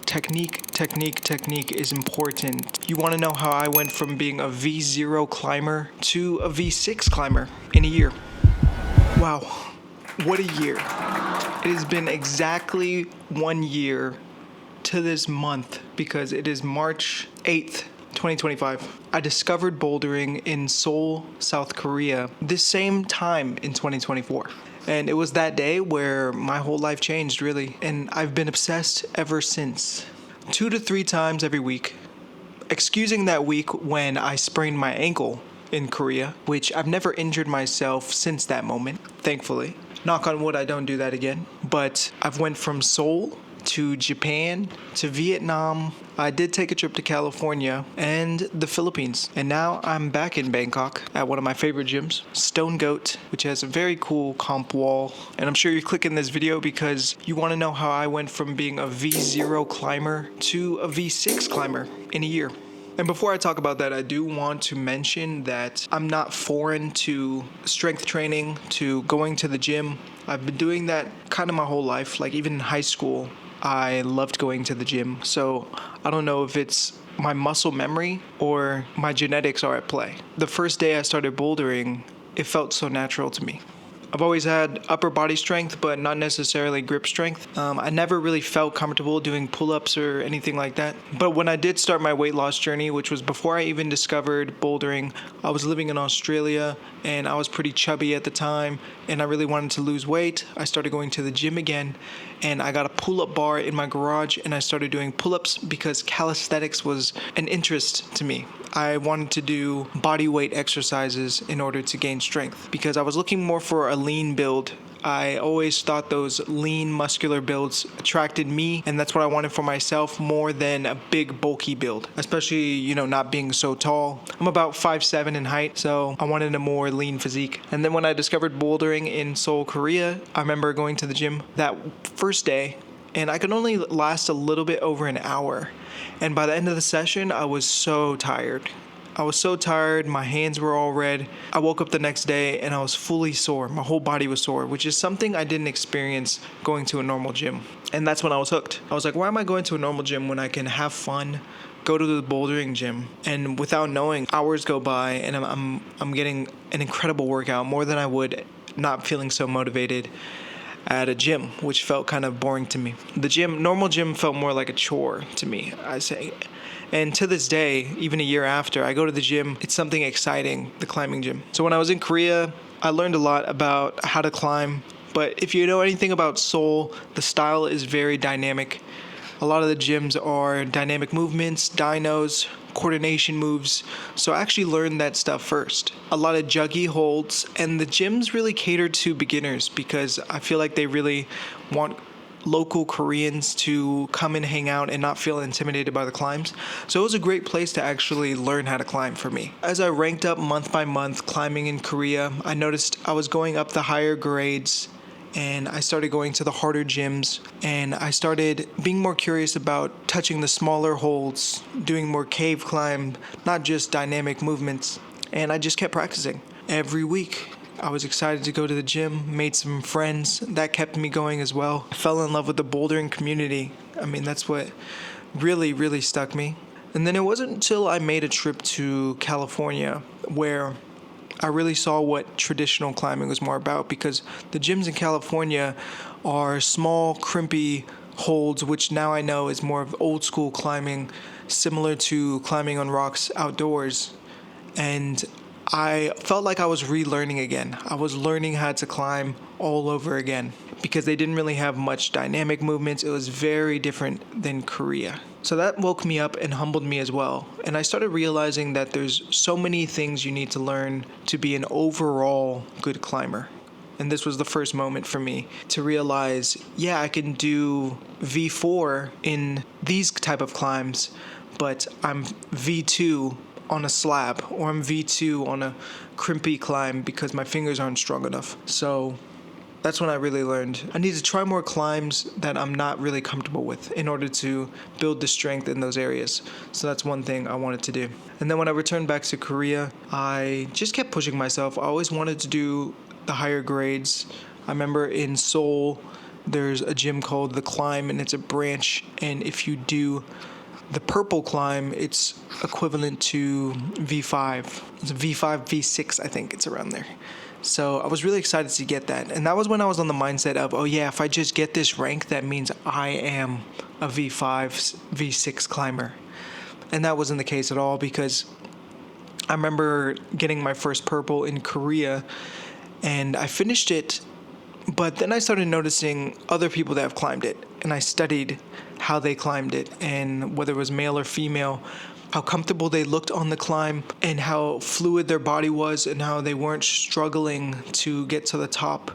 Technique is important. You want to know how I went from being a V0 climber to a V6 climber in a year. Wow, what a year. It has been exactly 1 year to this month because it is March 8th, 2025. I discovered bouldering in Seoul, South Korea, this same time in 2024. And it was that day where my whole life changed, really. And I've been obsessed ever since. 2 to 3 times every week. Excusing that week when I sprained my ankle in Korea, which I've never injured myself since that moment, thankfully. Knock on wood, I don't do that again. But I've went from Seoul to Japan to Vietnam. I did take a trip to California and the Philippines. And now I'm back in Bangkok at one of my favorite gyms, Stonegoat, which has a very cool comp wall. And I'm sure you're clicking this video because you want to know how I went from being a V0 climber to a V6 climber in a year. And before I talk about that, I do want to mention that I'm not foreign to strength training, to going to the gym. I've been doing that kind of my whole life. Like even in high school, I loved going to the gym. So I don't know if it's my muscle memory or my genetics are at play. The first day I started bouldering, it felt so natural to me. I've always had upper body strength, but not necessarily grip strength. I never really felt comfortable doing pull-ups or anything like that. But when I did start my weight loss journey, which was before I even discovered bouldering, I was living in Australia and I was pretty chubby at the time and I really wanted to lose weight. I started going to the gym again and I got a pull-up bar in my garage and I started doing pull-ups because calisthenics was an interest to me. I wanted to do body weight exercises in order to gain strength because I was looking more for a lean build. I always thought those lean muscular builds attracted me, and that's what I wanted for myself more than a big bulky build, especially, not being so tall. I'm about 5'7" in height, so I wanted a more lean physique. And then when I discovered bouldering in Seoul, Korea, I remember going to the gym that first day, and I could only last a little bit over an hour. And by the end of the session, I was so tired. My hands were all red. I woke up the next day and I was fully sore. My whole body was sore, which is something I didn't experience going to a normal gym. And that's when I was hooked. I was like, why am I going to a normal gym when I can have fun, go to the bouldering gym, and without knowing, hours go by and I'm getting an incredible workout, more than I would not feeling so motivated at a gym, which felt kind of boring to me. Normal gym felt more like a chore to me, I say. And to this day, even a year after, I go to the gym, it's something exciting, the climbing gym. So when I was in Korea, I learned a lot about how to climb. But if you know anything about Seoul, the style is very dynamic. A lot of the gyms are dynamic movements, dynos, coordination moves. So I actually learned that stuff first. A lot of juggy holds, and the gyms really cater to beginners because I feel like they really want local Koreans to come and hang out and not feel intimidated by the climbs. So it was a great place to actually learn how to climb for me. As I ranked up month by month climbing in Korea, I noticed I was going up the higher grades and I started going to the harder gyms and I started being more curious about touching the smaller holds, doing more cave climb, not just dynamic movements. And I just kept practicing every week. I was excited to go to the gym, made some friends. That kept me going as well. I fell in love with the bouldering community. That's what really, really stuck me. And then it wasn't until I made a trip to California where I really saw what traditional climbing was more about, because the gyms in California are small, crimpy holds, which now I know is more of old school climbing, similar to climbing on rocks outdoors. And I felt like I was relearning again. I was learning how to climb all over again because they didn't really have much dynamic movements. It was very different than Korea. So that woke me up and humbled me as well. And I started realizing that there's so many things you need to learn to be an overall good climber. And this was the first moment for me to realize, yeah, I can do V4 in these type of climbs, but I'm V2 on a slab, or I'm V2 on a crimpy climb because my fingers aren't strong enough. So that's when I really learned I need to try more climbs that I'm not really comfortable with in order to build the strength in those areas. So that's one thing I wanted to do. And then when I returned back to Korea, I just kept pushing myself. I always wanted to do the higher grades. I remember in Seoul, there's a gym called The Climb, and it's a branch. And if you do the purple climb, it's equivalent to V5. It's V5, V6, I think it's around there. So I was really excited to get that. And that was when I was on the mindset of, oh yeah, if I just get this rank, that means I am a V5, V6 climber. And that wasn't the case at all, because I remember getting my first purple in Korea, and I finished it, but then I started noticing other people that have climbed it, and I studied how they climbed it, and whether it was male or female, how comfortable they looked on the climb, and how fluid their body was, and how they weren't struggling to get to the top.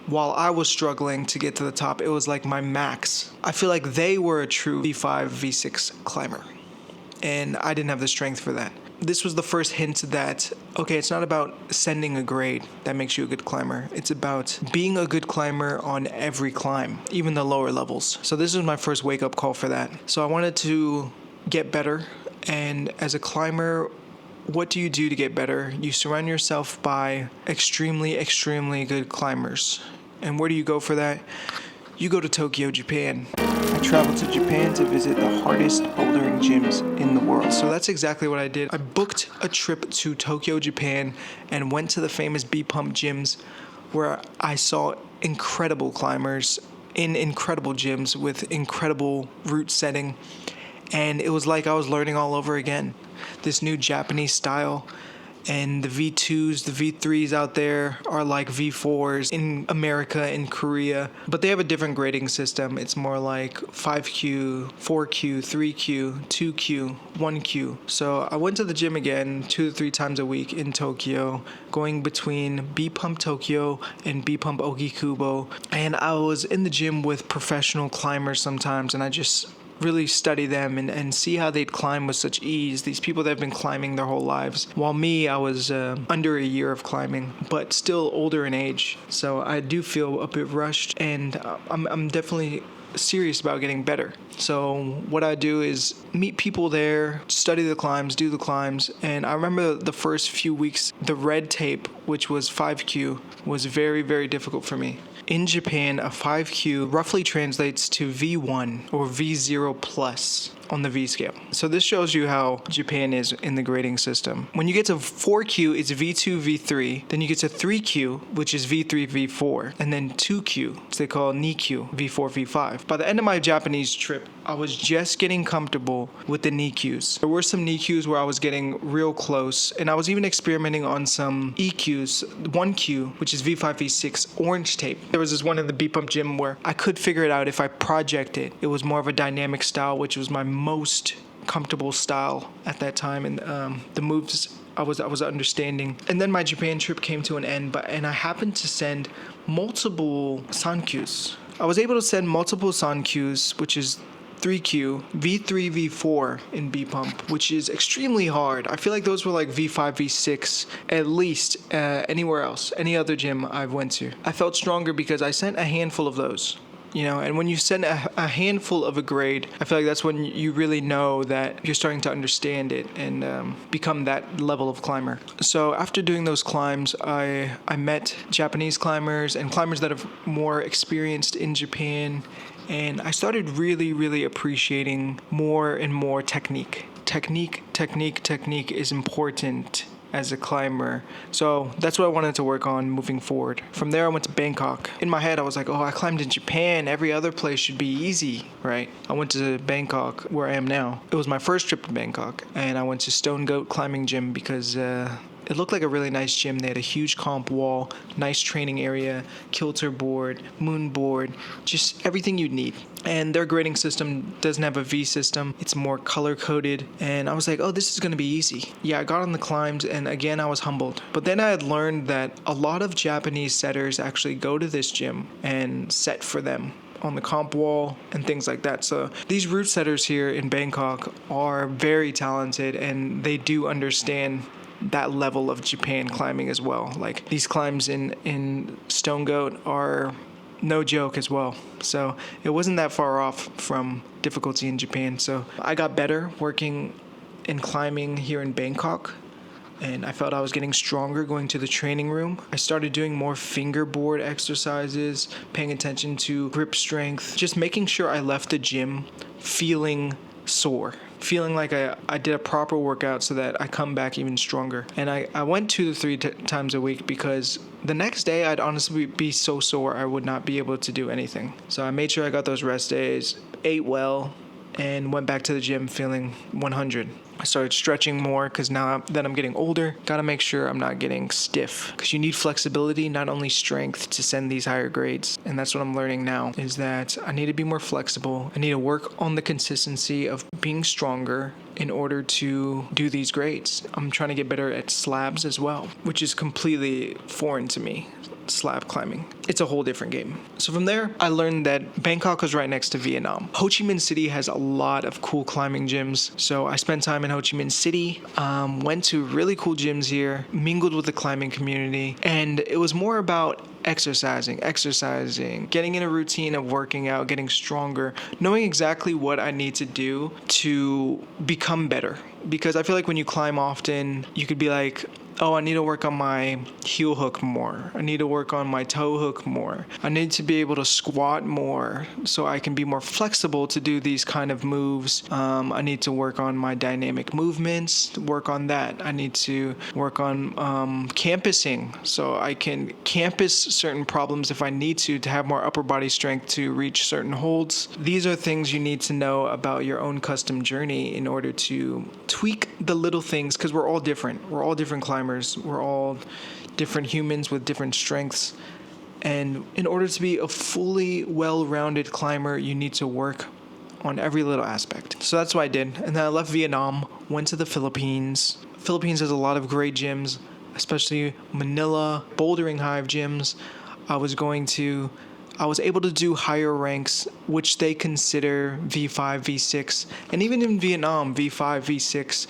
While I was struggling to get to the top, it was like my max. I feel like they were a true V5, V6 climber, and I didn't have the strength for that. This was the first hint that, okay, it's not about sending a grade that makes you a good climber. It's about being a good climber on every climb, even the lower levels. So this was my first wake-up call for that. So I wanted to get better, and as a climber, what do you do to get better? You surround yourself by extremely, extremely good climbers. And where do you go for that? You go to Tokyo, Japan. I traveled to Japan to visit the hardest bouldering gyms in the world. So that's exactly what I did. I booked a trip to Tokyo, Japan, and went to the famous B-Pump gyms, where I saw incredible climbers in incredible gyms with incredible route setting. And it was like I was learning all over again. This new Japanese style. And the V2s, the V3s out there are like V4s in America, in Korea. But they have a different grading system. It's more like 5Q, 4Q, 3Q, 2Q, 1Q. So I went to the gym again 2 to 3 times a week in Tokyo, going between B-Pump Tokyo and B-Pump Ogikubo. And I was in the gym with professional climbers sometimes, and I just really study them and see how they'd climb with such ease. These people that have been climbing their whole lives. While me, I was under a year of climbing, but still older in age. So I do feel a bit rushed, and I'm definitely serious about getting better. So what I do is meet people there, study the climbs, do the climbs. And I remember the first few weeks, the red tape, which was 5Q, was very, very difficult for me. In Japan, a 5Q roughly translates to V1 or V0 plus on the V scale. So this shows you how Japan is in the grading system. When you get to 4Q, it's V2, V3. Then you get to 3Q, which is V3, V4. And then 2Q, which they call Nikyu, V4, V5. By the end of my Japanese trip, I was just getting comfortable with the Nikyus. There were some Nikyus where I was getting real close, and I was even experimenting on some EQs, 1Q, which is V5, V6 orange tape. There was this one in the B-Pump gym where I could figure it out if I project it. It was more of a dynamic style, which was my most comfortable style at that time, and the moves I was understanding. And then my Japan trip came to an end, and I happened to send multiple Sankyus. I was able to send multiple Sankyus, which is 3Q, V3, V4 in B-Pump, which is extremely hard. I feel like those were like V5, V6, at least anywhere else, any other gym I've went to. I felt stronger because I sent a handful of those. And when you send a handful of a grade, I feel like that's when you really know that you're starting to understand it and become that level of climber. So after doing those climbs, I met Japanese climbers and climbers that have more experienced in Japan, and I started really, really appreciating more and more technique. Technique is important as a climber. So that's what I wanted to work on moving forward. From there, I went to Bangkok. In my head, I was like, oh, I climbed in Japan. Every other place should be easy, right? I went to Bangkok, where I am now. It was my first trip to Bangkok, and I went to Stonegoat Climbing Gym because it looked like a really nice gym. They had a huge comp wall, nice training area, kilter board, moon board, just everything you'd need. And their grading system doesn't have a V system. It's more color-coded. And I was like, oh, this is going to be easy. Yeah, I got on the climbs, and again, I was humbled. But then I had learned that a lot of Japanese setters actually go to this gym and set for them on the comp wall and things like that. So these route setters here in Bangkok are very talented, and they do understand that level of Japan climbing as well. Like these climbs in Stonegoat are no joke as well. So it wasn't that far off from difficulty in Japan. So I got better working and climbing here in Bangkok. and I felt I was getting stronger going to the training room. I started doing more fingerboard exercises, paying attention to grip strength, just making sure I left the gym feeling sore, feeling like I did a proper workout so that I come back even stronger. And I went 2 to 3 times a week because the next day I'd honestly be so sore I would not be able to do anything. So I made sure I got those rest days, ate well, and went back to the gym feeling 100. I started stretching more because now that I'm getting older, gotta make sure I'm not getting stiff, because you need flexibility, not only strength, to send these higher grades. And that's what I'm learning now, is that I need to be more flexible. I need to work on the consistency of being stronger in order to do these grades. I'm trying to get better at slabs as well, which is completely foreign to me. Slab climbing. It's a whole different game. So from there, I learned that Bangkok was right next to Vietnam. Ho Chi Minh City has a lot of cool climbing gyms. So I spent time in Ho Chi Minh City, went to really cool gyms here, mingled with the climbing community, and it was more about exercising, getting in a routine of working out, getting stronger, knowing exactly what I need to do to become better. Because I feel like when you climb often, you could be like, oh, I need to work on my heel hook more. I need to work on my toe hook more. I need to be able to squat more so I can be more flexible to do these kind of moves. I need to work on my dynamic movements, work on that. I need to work on campusing so I can campus certain problems if I need to have more upper body strength to reach certain holds. These are things you need to know about your own custom journey in order to tweak the little things, because we're all different. We're all different climbers. We're all different humans with different strengths. And in order to be a fully well-rounded climber, you need to work on every little aspect. So that's what I did. And then I left Vietnam, went to the Philippines. Philippines has a lot of great gyms, especially Manila, Bouldering Hive gyms. I was able to do higher ranks, which they consider V5, V6. And even in Vietnam, V5, V6,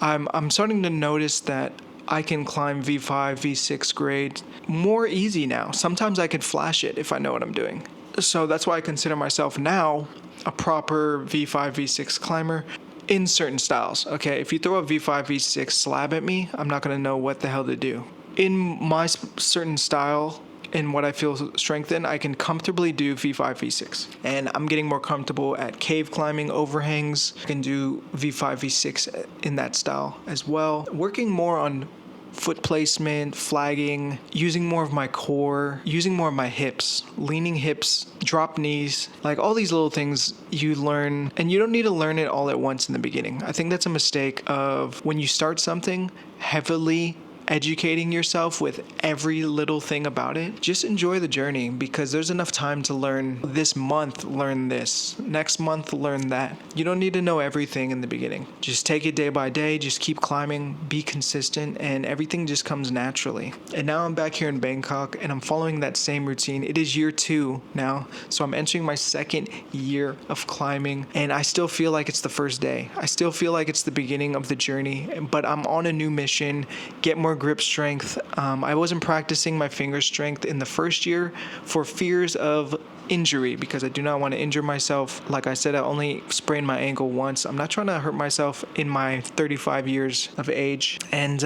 I'm starting to notice that I can climb V5, V6 grade more easy now. Sometimes I can flash it if I know what I'm doing. So that's why I consider myself now a proper V5, V6 climber in certain styles. Okay, if you throw a V5, V6 slab at me, I'm not gonna know what the hell to do. In my certain style, in what I feel strength in, I can comfortably do V5, V6. And I'm getting more comfortable at cave climbing, overhangs. I can do V5, V6 in that style as well. Working more on foot placement, flagging, using more of my core, using more of my hips, leaning hips, drop knees, like all these little things you learn, and you don't need to learn it all at once in the beginning. I think that's a mistake of when you start something heavily educating yourself with every little thing about it. Just enjoy the journey, because there's enough time to learn. This month, learn this. Next month, learn that. You don't need to know everything in the beginning. Just take it day by day. Just keep climbing. Be consistent, and everything just comes naturally. And now I'm back here in Bangkok, and I'm following that same routine. It is year 2 now, so I'm entering my 2nd year of climbing, and I still feel like it's the first day. I still feel like it's the beginning of the journey, but I'm on a new mission. Get more grip strength. I wasn't practicing my finger strength in the first year for fears of injury, because I do not want to injure myself. Like I said, I only sprained my ankle once. I'm not trying to hurt myself in my 35 years of age. And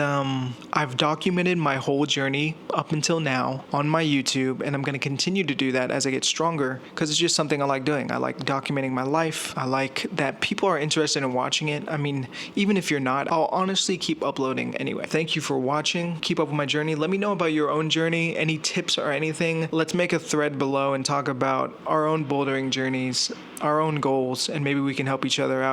I've documented my whole journey up until now on my YouTube, and I'm going to continue to do that as I get stronger, because it's just something I like doing. I like documenting my life. I like that people are interested in watching it. I mean, even if you're not, I'll honestly keep uploading anyway. Thank you for watching. Keep up with my journey. Let me know about your own journey, any tips or anything. Let's make a thread below and talk about our own bouldering journeys, our own goals, and maybe we can help each other out.